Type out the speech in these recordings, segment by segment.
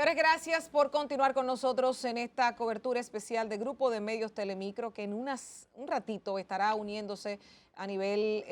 Señores, gracias por continuar con nosotros en esta cobertura especial de Grupo de Medios Telemicro, que en un ratito estará uniéndose a nivel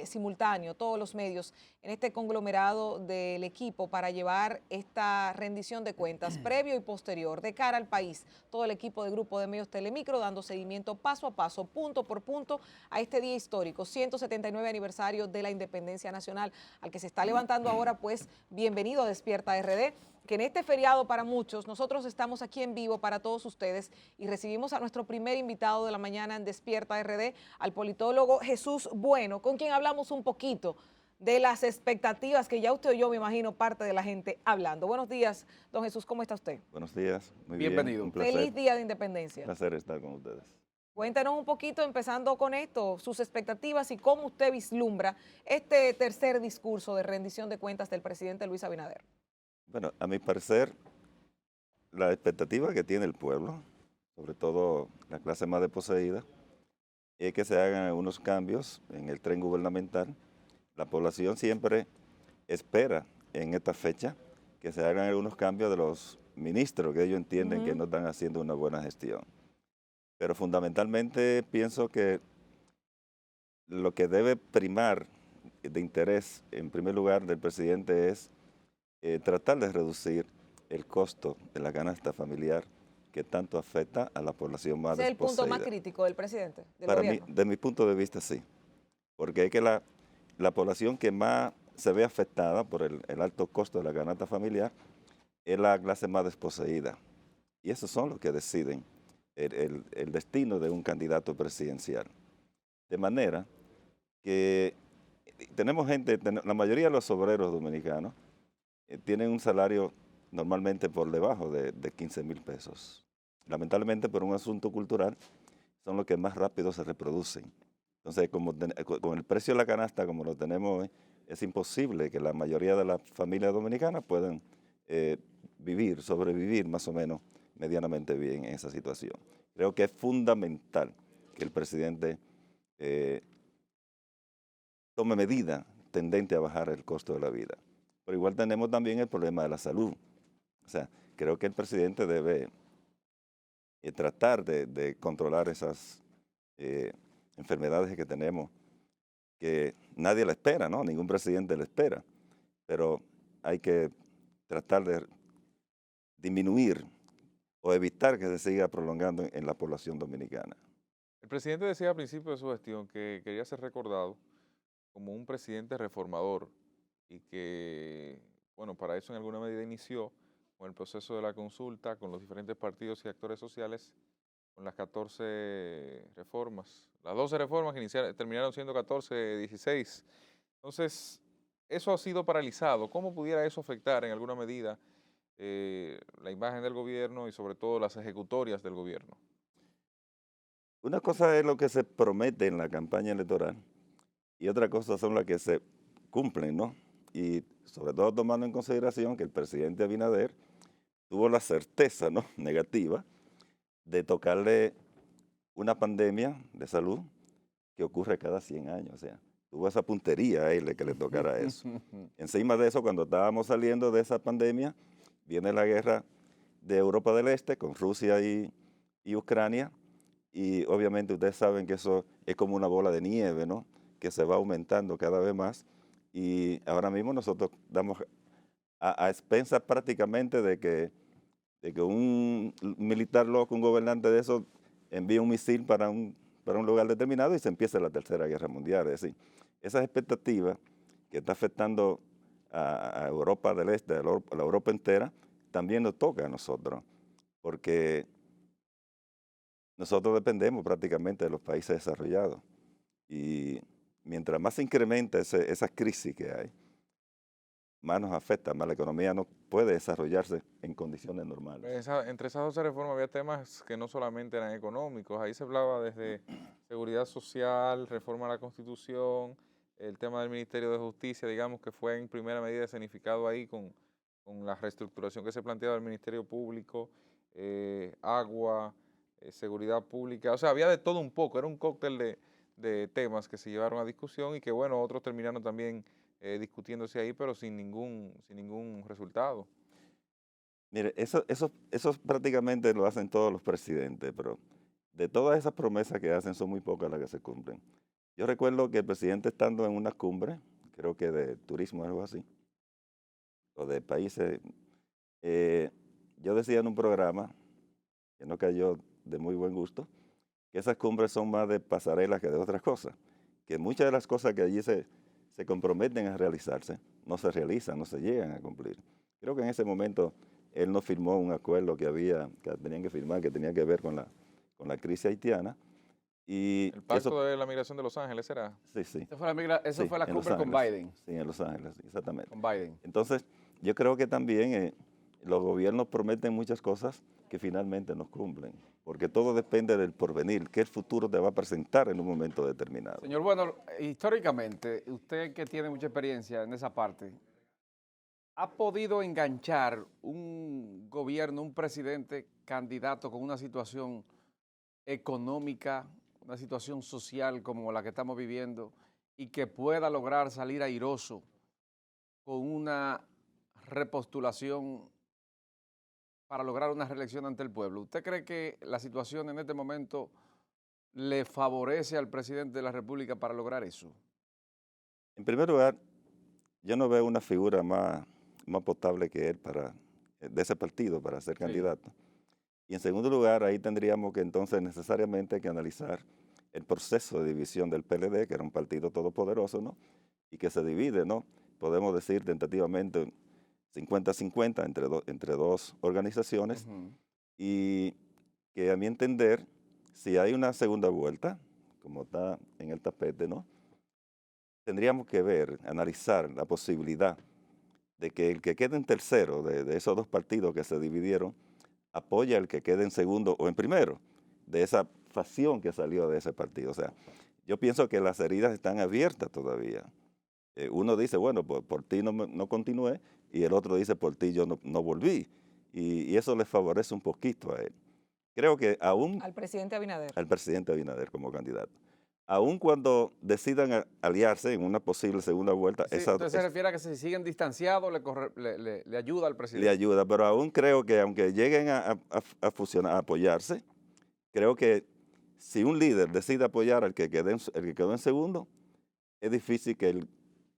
simultáneo, todos los medios, en este conglomerado del equipo para llevar esta rendición de cuentas previo y posterior de cara al país. Todo el equipo de Grupo de Medios Telemicro dando seguimiento paso a paso, punto por punto, a este día histórico, 179 aniversario de la Independencia Nacional, al que se está levantando ahora, pues, bienvenido a Despierta RD, que en este feriado para muchos, nosotros estamos aquí en vivo para todos ustedes y recibimos a nuestro primer invitado de la mañana en Despierta RD, al politólogo Jesús Bueno, con quien hablamos un poquito de las expectativas que ya usted oyó, me imagino, parte de la gente hablando. Buenos días, don Jesús, ¿cómo está usted? Buenos días, muy bien, Bienvenido. un placer, Feliz Día de Independencia. placer estar con ustedes. Cuéntanos un poquito, empezando con esto, sus expectativas y cómo usted vislumbra este tercer discurso de rendición de cuentas del presidente Luis Abinader. Bueno, a mi parecer, la expectativa que tiene el pueblo, sobre todo la clase más desposeída, es que se hagan algunos cambios en el tren gubernamental. La población siempre espera en esta fecha que se hagan algunos cambios de los ministros que ellos entienden que no están haciendo una buena gestión. Pero fundamentalmente pienso que lo que debe primar de interés, en primer lugar, del presidente es tratar de reducir el costo de la canasta familiar que tanto afecta a la población más Ese es el punto más desposeída. crítico del presidente, del Para mí, gobierno. de mi punto de vista, sí, porque es que la población que más se ve afectada por el alto costo de la canasta familiar es la clase más desposeída. Y esos son los que deciden el destino de un candidato presidencial. De manera que tenemos gente, la mayoría de los obreros dominicanos tienen un salario normalmente por debajo de 15,000 pesos. Lamentablemente, por un asunto cultural, son los que más rápido se reproducen. Entonces, con el precio de la canasta como lo tenemos hoy, es imposible que la mayoría de las familias dominicanas puedan sobrevivir más o menos medianamente bien en esa situación. Creo que es fundamental que el presidente tome medidas tendentes a bajar el costo de la vida. Pero igual tenemos también el problema de la salud. O sea, creo que el presidente debe tratar de controlar esas enfermedades que tenemos, que nadie la espera, ¿no? Ningún presidente la espera. Pero hay que tratar de disminuir o evitar que se siga prolongando en la población dominicana. El presidente decía al principio de su gestión que quería ser recordado como un presidente reformador y que, bueno, para eso en alguna medida inició con el proceso de la consulta, con los diferentes partidos y actores sociales, con las 14 reformas, las 12 reformas que terminaron siendo 14, 16. Entonces, eso ha sido paralizado. ¿Cómo pudiera eso afectar en alguna medida la imagen del gobierno y sobre todo las ejecutorias del gobierno? Una cosa es lo que se promete en la campaña electoral y otra cosa son las que se cumplen, ¿no? Y sobre todo tomando en consideración que el presidente Abinader tuvo la certeza, ¿no?, negativa de tocarle una pandemia de salud que ocurre cada 100 años. O sea, tuvo esa puntería a él de que le tocara eso. Encima de eso, cuando estábamos saliendo de esa pandemia, viene la guerra de Europa del Este con Rusia y Ucrania. Y obviamente ustedes saben que eso es como una bola de nieve, ¿no?, que se va aumentando cada vez más. Y ahora mismo nosotros damos a expensas prácticamente de que un militar loco, un gobernante de eso, envíe un misil para un lugar determinado y se empieza la Tercera Guerra Mundial. Es decir, esas expectativas que está afectando a Europa del Este, a la Europa entera, también nos toca a nosotros, porque nosotros dependemos prácticamente de los países desarrollados. Y mientras más se incrementa esa crisis que hay, más nos afecta, más la economía no puede desarrollarse en condiciones normales. Entre esas 12 reformas había temas que no solamente eran económicos, ahí se hablaba desde seguridad social, reforma a la Constitución, el tema del Ministerio de Justicia, digamos que fue en primera medida escenificado ahí con la reestructuración que se planteaba del Ministerio Público, agua, seguridad pública, o sea, había de todo un poco, era un cóctel de temas que se llevaron a discusión y que bueno, otros terminaron también discutiéndose ahí, pero sin ningún resultado. Mire, eso prácticamente lo hacen todos los presidentes, pero de todas esas promesas que hacen son muy pocas las que se cumplen. Yo recuerdo que el presidente estando en una cumbre, creo que de turismo o algo así, o de países, eh, yo decía en un programa, que no cayó de muy buen gusto, que esas cumbres son más de pasarelas que de otras cosas, que muchas de las cosas que allí se comprometen a realizarse, no se realizan, no se llegan a cumplir. Creo que en ese momento él no firmó un acuerdo que tenían que firmar, que tenía que ver con la crisis haitiana, y El eso, pacto de la migración de Los Ángeles será. sí, sí, Eso sí, fue la en Los cumbre con Ángeles, Biden. sí, en Los Ángeles, sí, exactamente. Con Biden. Entonces, yo creo que también los gobiernos prometen muchas cosas que finalmente no cumplen, porque todo depende del porvenir, qué el futuro te va a presentar en un momento determinado. Señor, bueno, históricamente, usted que tiene mucha experiencia en esa parte, ¿ha podido enganchar un gobierno, un presidente candidato con una situación económica, una situación social como la que estamos viviendo y que pueda lograr salir airoso con una repostulación para lograr una reelección ante el pueblo? ¿Usted cree que la situación en este momento le favorece al presidente de la República para lograr eso? En primer lugar, yo no veo una figura más potable que él de ese partido para ser Sí. candidato. Y en segundo lugar, ahí tendríamos que entonces necesariamente que analizar el proceso de división del PLD, que era un partido todopoderoso, ¿no? Y que se divide, ¿no? Podemos decir tentativamente 50-50 entre dos organizaciones, Ujú. y que a mi entender, si hay una segunda vuelta, como está en el tapete, ¿no? Tendríamos que ver, analizar la posibilidad de que el que quede en tercero de esos dos partidos que se dividieron apoya al que quede en segundo o en primero de esa facción que salió de ese partido. O sea, yo pienso que las heridas están abiertas todavía. Uno dice, bueno, por ti no continué, y el otro dice, por ti yo no volví. Y eso le favorece un poquito a él. Creo que aún Al presidente Abinader. al presidente Abinader como candidato, aún cuando decidan aliarse en una posible segunda vuelta, Sí, entonces se refiere a que si siguen distanciados le ayuda al le presidente. ayuda, pero aún creo que aunque lleguen a fusionar, a apoyarse, creo que si un líder decide apoyar al que quedó en segundo, es difícil que el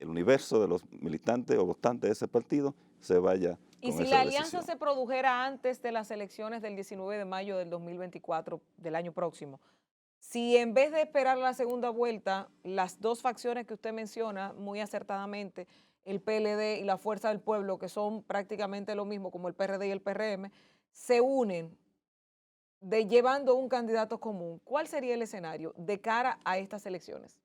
universo de los militantes o votantes de ese partido se vaya Y con si esa la alianza decisión. se produjera antes de las elecciones del 19 de mayo del 2024, del año próximo, si en vez de esperar la segunda vuelta, las dos facciones que usted menciona muy acertadamente, el PLD y la Fuerza del Pueblo, que son prácticamente lo mismo como el PRD y el PRM, se unen llevando un candidato común, ¿cuál sería el escenario de cara a estas elecciones?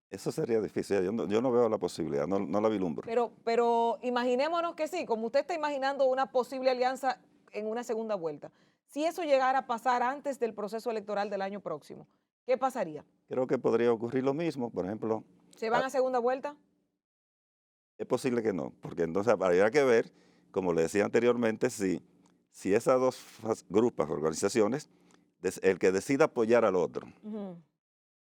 Eso sería difícil. Yo no veo la posibilidad, no la vislumbro. Pero imaginémonos que sí, como usted está imaginando una posible alianza en una segunda vuelta. Si eso llegara a pasar antes del proceso electoral del año próximo, ¿qué pasaría? Creo que podría ocurrir lo mismo, por ejemplo, ¿Se van ah, a segunda vuelta? es posible que no, porque entonces habría que ver, como le decía anteriormente, si esas dos grupos, organizaciones, el que decida apoyar al otro, Ujú.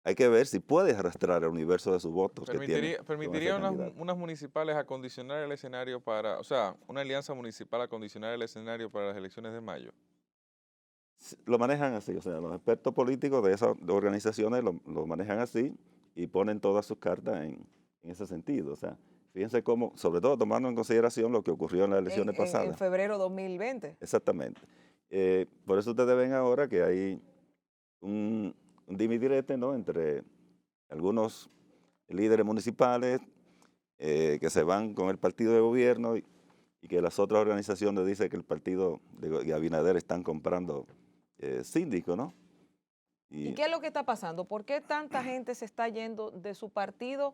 hay que ver si puede arrastrar el universo de sus votos que tiene con ese Permitiría candidato. unas municipales acondicionar el escenario para, o sea, una alianza municipal acondicionar el escenario para las elecciones de mayo. Lo manejan así, o sea, los expertos políticos de esas organizaciones lo manejan así y ponen todas sus cartas en ese sentido. O sea, fíjense cómo, sobre todo tomando en consideración lo que ocurrió en las elecciones En pasadas. febrero 2020. Exactamente. Por eso ustedes ven ahora que hay un dimidirete, ¿no?, entre algunos líderes municipales que se van con el partido de gobierno y que las otras organizaciones dicen que el partido de Abinader están comprando síndicos, ¿no? ¿Y Y qué es lo que está pasando? ¿Por qué tanta gente se está yendo de su partido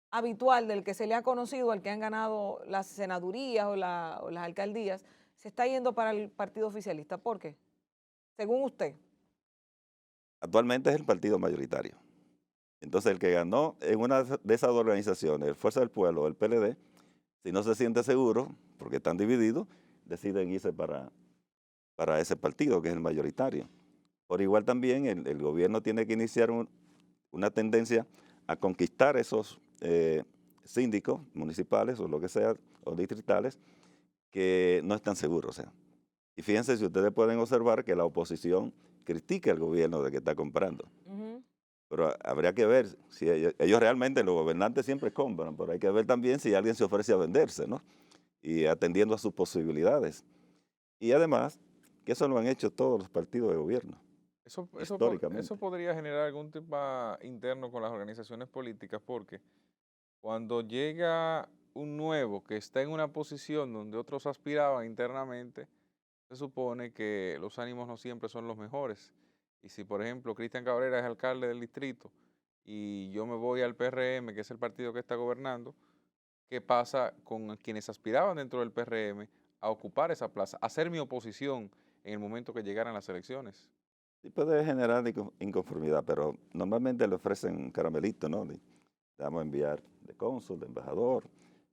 habitual, del que se le ha conocido, al que han ganado las senadurías o las alcaldías, se está yendo para el partido oficialista? ¿Por qué? Según usted. actualmente es el partido mayoritario. Entonces el que ganó en una de esas dos organizaciones, el Fuerza del Pueblo o el PLD, si no se siente seguro, porque están divididos, deciden irse para ese partido que es el mayoritario. Por igual también el gobierno tiene que iniciar una tendencia a conquistar esos síndicos municipales o lo que sea, o distritales, que no están seguros. O sea, y fíjense si ustedes pueden observar que la oposición critica al gobierno de que está comprando. Ujú. Pero habría que ver si ellos realmente, los gobernantes siempre compran, pero hay que ver también si alguien se ofrece a venderse, ¿no? Y atendiendo a sus posibilidades. Y además, que eso lo han hecho todos los partidos de gobierno, Eso históricamente. podría generar algún tema interno con las organizaciones políticas, porque cuando llega un nuevo que está en una posición donde otros aspiraban internamente, se supone que los ánimos no siempre son los mejores. Y si, por ejemplo, Cristian Cabrera es alcalde del distrito y yo me voy al PRM, que es el partido que está gobernando, ¿qué pasa con quienes aspiraban dentro del PRM a ocupar esa plaza, a ser mi oposición en el momento que llegaran las elecciones? Sí puede generar inconformidad, pero normalmente le ofrecen un caramelito, ¿no? Te vamos a enviar de cónsul, de embajador,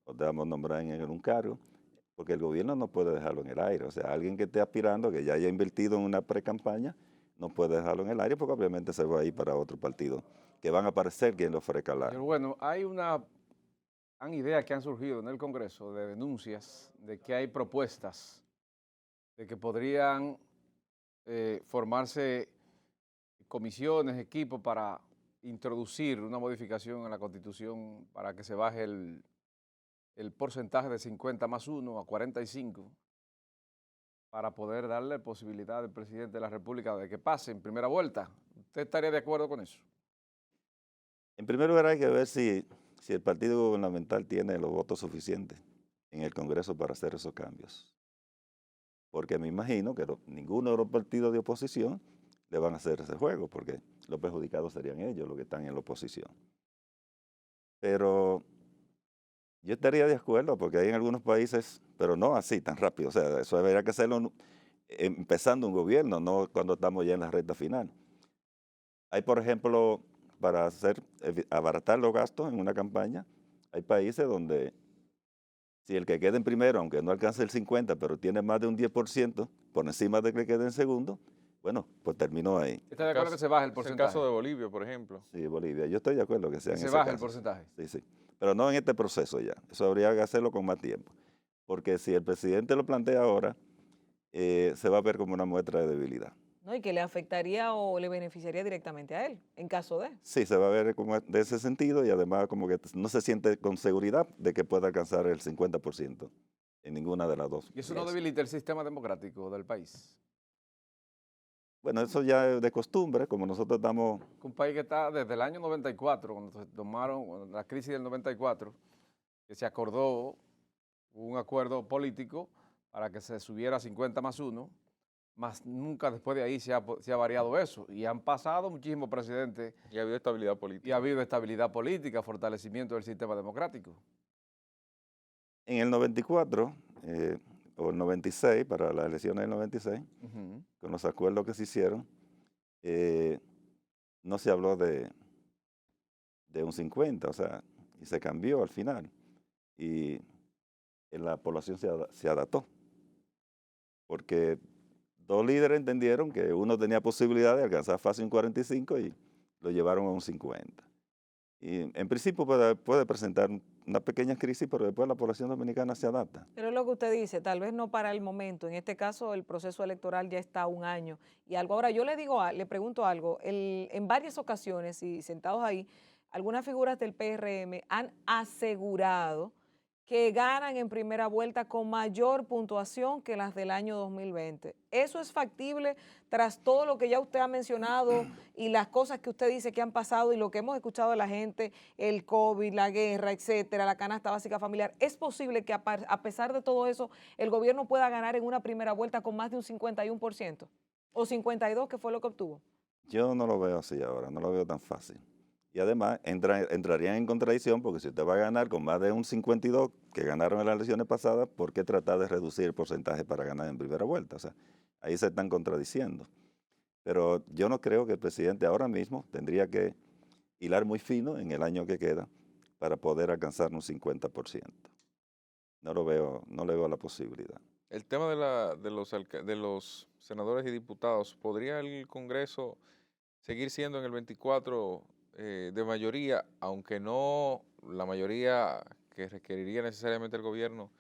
o te vamos a nombrar en un cargo, porque el gobierno no puede dejarlo en el aire. O sea, alguien que esté aspirando, que ya haya invertido en una pre-campaña, no puede dejarlo en el aire porque obviamente se va a ir para otro partido, que van a aparecer quien le ofrezca Pero bueno, hay han ideas que han surgido en el Congreso de denuncias de que hay propuestas de que podrían formarse comisiones, equipos para introducir una modificación en la Constitución para que se baje el porcentaje de 50+1 a 45 para poder darle posibilidad al presidente de la República de que pase en primera vuelta. ¿Usted estaría de acuerdo con eso? En primer lugar, hay que ver si el partido gubernamental tiene los votos suficientes en el Congreso para hacer esos cambios. Porque me imagino que ninguno de los partidos de oposición le van a hacer ese juego, porque los perjudicados serían ellos los que están en la oposición. Pero yo estaría de acuerdo, porque hay en algunos países, pero no así tan rápido. O sea, eso debería que hacerlo empezando un gobierno, no cuando estamos ya en la recta final. Hay, por ejemplo, para abaratar los gastos en una campaña, hay países donde si el que quede en primero, aunque no alcance el 50, pero tiene más de un 10% por encima de que quede en segundo, bueno, pues terminó ahí. ¿Está de acuerdo que se baje el Es el caso porcentaje? de Bolivia, por ejemplo. Sí, Bolivia. Yo estoy de acuerdo que sea Que en se ese baje el caso. porcentaje. Sí, sí. Pero no en este proceso ya. Eso habría que hacerlo con más tiempo. Porque si el presidente lo plantea ahora, se va a ver como una muestra de debilidad. ¿No? Y que le afectaría o le beneficiaría directamente a él, en caso de. Sí, se va a ver como de ese sentido y además como que no se siente con seguridad de que pueda alcanzar el 50% en ninguna de las dos. Y eso no debilita el sistema democrático del país. Bueno, eso ya es de costumbre, como nosotros estamos. Un país que está desde el año 94, cuando se tomaron la crisis del 94, que se acordó un acuerdo político para que se subiera a 50+1, más nunca después de ahí se ha variado eso. Y han pasado muchísimos presidentes Y ha habido estabilidad y política. ha habido estabilidad política, fortalecimiento del sistema democrático. En el 94 o el 96, para las elecciones del 96, Ujú. con los acuerdos que se hicieron, eh, no se habló de un 50, o sea, y se cambió al final. Y la población se adaptó, porque dos líderes entendieron que uno tenía posibilidad de alcanzar fácil un 45 y lo llevaron a un 50. Y en principio puede presentar una pequeña crisis, pero después la población dominicana se adapta. Pero es lo que usted dice, tal vez no para el momento. En este caso, el proceso electoral ya está a un año y algo. Ahora, yo le digo, le pregunto algo. En varias ocasiones, y sentados ahí, algunas figuras del PRM han asegurado que ganan en primera vuelta con mayor puntuación que las del año 2020. ¿Eso es factible tras todo lo que ya usted ha mencionado y las cosas que usted dice que han pasado y lo que hemos escuchado de la gente, el COVID, la guerra, etcétera, la canasta básica familiar? ¿Es posible que a pesar de todo eso el gobierno pueda ganar en una primera vuelta con más de un 51% o 52%, que fue lo que obtuvo? Yo no lo veo así ahora, no lo veo tan fácil. Y además entrarían en contradicción porque si usted va a ganar con más de un 52 que ganaron en las elecciones pasadas, ¿por qué tratar de reducir el porcentaje para ganar en primera vuelta? O sea, ahí se están contradiciendo. Pero yo no creo que el presidente ahora mismo tendría que hilar muy fino en el año que queda para poder alcanzar un 50%. No lo veo, no le veo la posibilidad. El tema de los senadores y diputados, ¿podría el Congreso seguir siendo en el 24 de mayoría, aunque no la mayoría que requeriría necesariamente el gobierno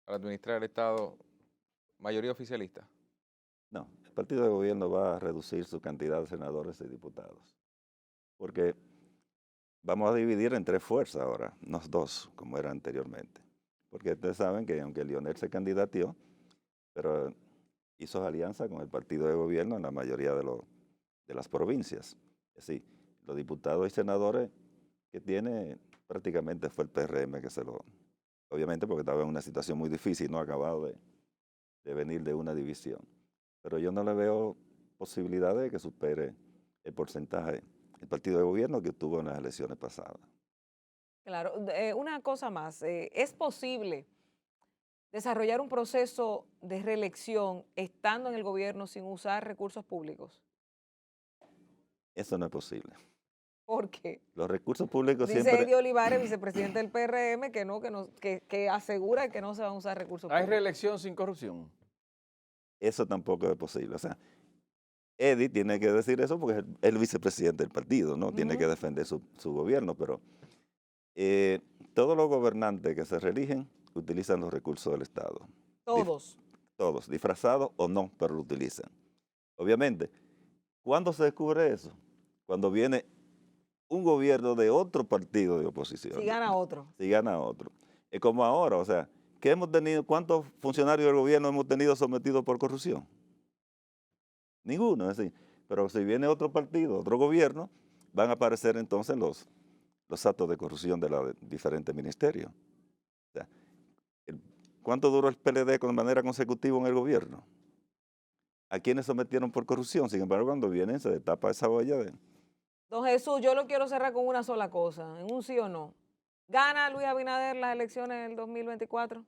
para administrar el Estado, mayoría oficialista. No, el partido de gobierno va a reducir su cantidad de senadores y diputados, porque vamos a dividir en 3 fuerzas ahora, no 2, como era anteriormente. Porque ustedes saben que aunque Lionel se candidateó, pero hizo alianza con el partido de gobierno en la mayoría de las provincias. Es decir, los diputados y senadores que tiene prácticamente fue el PRM que se lo... Obviamente porque estaba en una situación muy difícil, no ha acabado de venir de una división. Pero yo no le veo posibilidad de que supere el porcentaje el partido de gobierno que tuvo en las elecciones pasadas. Claro, una cosa más, ¿es posible desarrollar un proceso de reelección estando en el gobierno sin usar recursos públicos? Eso no es posible. ¿Por qué? Los recursos públicos Dice siempre... Eddie Olivares, vicepresidente del PRM, que asegura que no se van a usar recursos ¿Hay públicos. reelección sin corrupción? Eso tampoco es posible. O sea, Eddie tiene que decir eso porque es el vicepresidente del partido, ¿no? Tiene que defender su gobierno, pero todos los gobernantes que se reeligen utilizan los recursos del Estado. Todos. Todos, disfrazados o no, pero lo utilizan. Obviamente, ¿cuándo se descubre eso? Cuando viene un gobierno de otro partido de oposición. Si gana otro. Si gana otro. Es como ahora, o sea, ¿qué hemos tenido? ¿Cuántos funcionarios del gobierno hemos tenido sometidos por corrupción? Ninguno, es decir, pero si viene otro partido, otro gobierno, van a aparecer entonces los actos de corrupción de los diferentes ministerios. O sea, ¿cuánto duró el PLD de manera consecutiva en el gobierno? ¿A quiénes sometieron por corrupción? Sin embargo, cuando vienen se destapa esa olla de... Don Jesús, yo lo quiero cerrar con una sola cosa, en un sí o no. ¿Gana Luis Abinader las elecciones del 2024?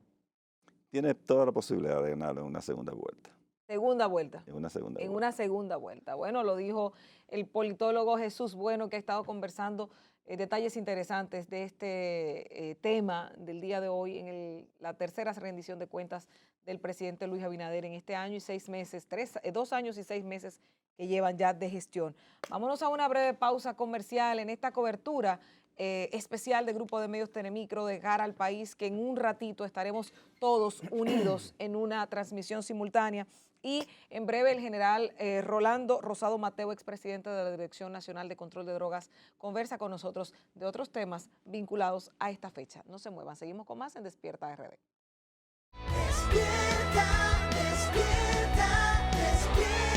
Tiene toda la posibilidad de ganarlo en una segunda vuelta. Segunda vuelta. En una segunda En vuelta. una segunda vuelta. Bueno, lo dijo el politólogo Jesús Bueno, que ha estado conversando detalles interesantes de este tema del día de hoy en la tercera rendición de cuentas del presidente Luis Abinader en este año y 6 meses, 2 años y 6 meses que llevan ya de gestión. Vámonos a una breve pausa comercial en esta cobertura especial de Grupo de Medios Telemicro de cara al país, que en un ratito estaremos todos unidos en una transmisión simultánea. Y en breve el general Rolando Rosado Mateo, expresidente de la Dirección Nacional de Control de Drogas, conversa con nosotros de otros temas vinculados a esta fecha. No se muevan, seguimos con más en Despierta RD. Despierta, despierta, despierta.